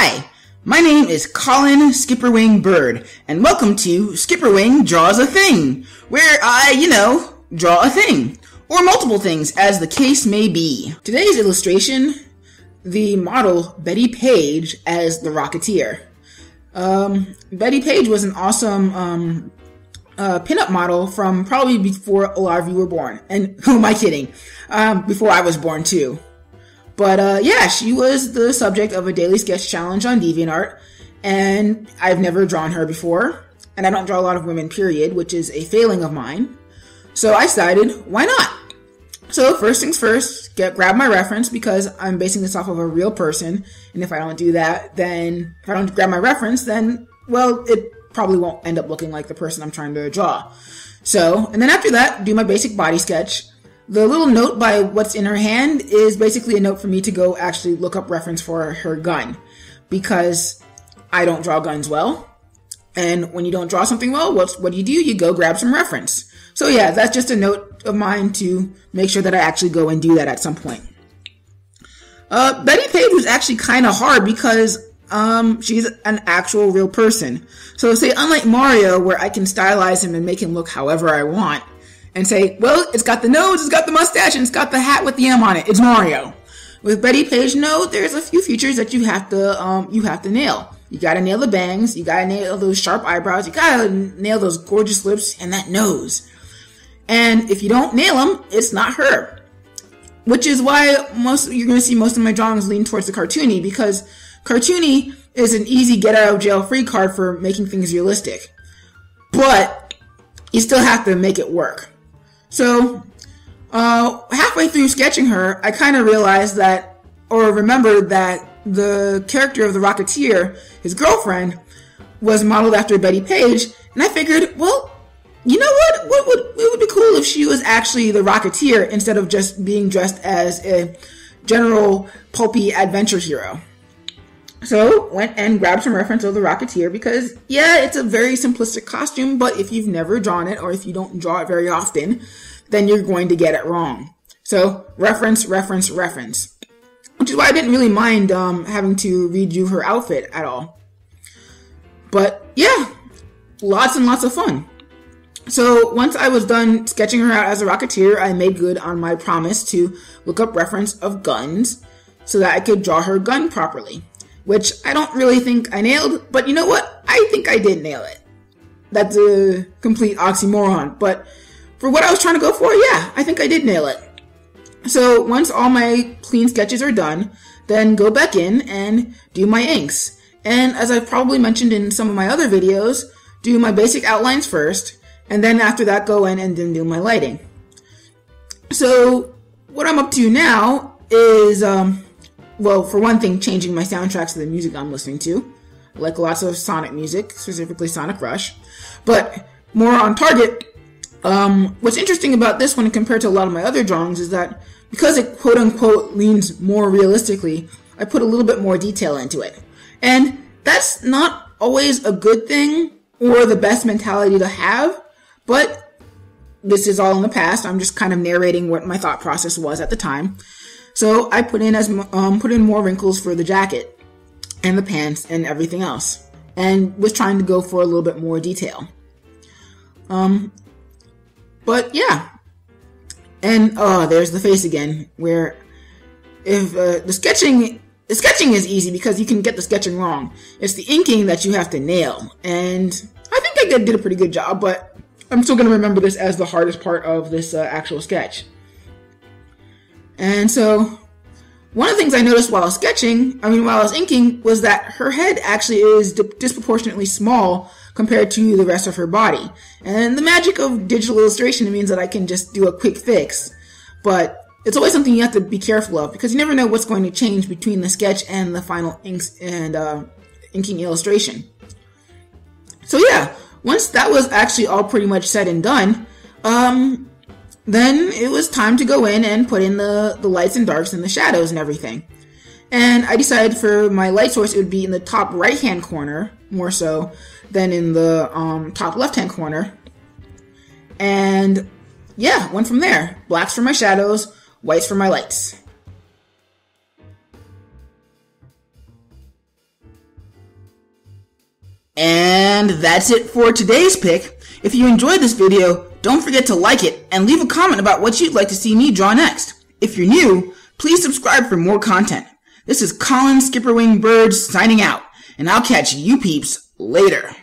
Hi, my name is Colin SkipperWing Bird, and welcome to SkipperWing Draws a Thing, where I, draw a thing, or multiple things, as the case may be. Today's illustration, the model Betty Page as the Rocketeer. Betty Page was an awesome pinup model from probably before a lot of you were born. And who am I kidding? Before I was born too. But yeah, she was the subject of a daily sketch challenge on DeviantArt, and I've never drawn her before, and I don't draw a lot of women, period, which is a failing of mine. So I decided, why not? So first things first, grab my reference, because I'm basing this off of a real person, and if I don't do that, then, if I don't grab my reference, then, well, it probably won't end up looking like the person I'm trying to draw. So, and then after that, do my basic body sketch. The little note by what's in her hand is basically a note for me to go actually look up reference for her gun, because I don't draw guns well. And when you don't draw something well, what do? You go grab some reference. So yeah, that's just a note of mine to make sure that I actually go and do that at some point. Betty Page was actually kind of hard because she's an actual real person. So say, unlike Mario, where I can stylize him and make him look however I want, and say, well, it's got the nose, it's got the mustache, and it's got the hat with the M on it. It's Mario. With Betty Page, no, there's a few features that you have to nail. You gotta nail the bangs, you gotta nail those sharp eyebrows, you gotta nail those gorgeous lips and that nose. And if you don't nail them, it's not her. Which is why you're gonna see most of my drawings lean towards the cartoony, because cartoony is an easy get out of jail free card for making things realistic. But you still have to make it work. So, halfway through sketching her, I kind of realized that, or remembered that the character of the Rocketeer, his girlfriend, was modeled after Betty Page, and I figured, well, you know what? It would be cool if she was actually the Rocketeer instead of just being dressed as a general pulpy adventure hero. So, went and grabbed some reference of the Rocketeer because, yeah, it's a very simplistic costume, but if you've never drawn it, or if you don't draw it very often, then you're going to get it wrong. So, reference. Which is why I didn't really mind having to redo her outfit at all. But, yeah, lots and lots of fun. So, once I was done sketching her out as a Rocketeer, I made good on my promise to look up reference of guns so that I could draw her gun properly. Which I don't really think I nailed, but you know what? I think I did nail it. That's a complete oxymoron, but for what I was trying to go for, yeah, I think I did nail it. So once all my clean sketches are done, then go back in and do my inks. And as I've probably mentioned in some of my other videos, do my basic outlines first, and then after that go in and then do my lighting. So what I'm up to now is, well, for one thing, changing my soundtracks to the music I'm listening to. I like lots of Sonic music, specifically Sonic Rush. But more on target, what's interesting about this one compared to a lot of my other drawings is that because it quote-unquote leans more realistically, I put a little bit more detail into it. And that's not always a good thing or the best mentality to have, but this is all in the past. I'm just kind of narrating what my thought process was at the time. So I put in more wrinkles for the jacket and the pants and everything else, and was trying to go for a little bit more detail. But yeah, and there's the face again. Where if the sketching is easy because you can get the sketching wrong. It's the inking that you have to nail, and I think I did a pretty good job. But I'm still gonna remember this as the hardest part of this actual sketch. And so, one of the things I noticed while I was inking, was that her head actually is disproportionately small compared to the rest of her body. And the magic of digital illustration means that I can just do a quick fix. But it's always something you have to be careful of, because you never know what's going to change between the sketch and the final inks and inking illustration. So yeah, once that was actually all pretty much said and done, then it was time to go in and put in the lights and darks and the shadows and everything. And I decided for my light source it would be in the top right-hand corner, more so than in the top left-hand corner. And yeah, went from there. Blacks for my shadows, whites for my lights. And that's it for today's pick. If you enjoyed this video, don't forget to like it and leave a comment about what you'd like to see me draw next. If you're new, please subscribe for more content. This is Colin SkipperWing Bird signing out, and I'll catch you peeps later.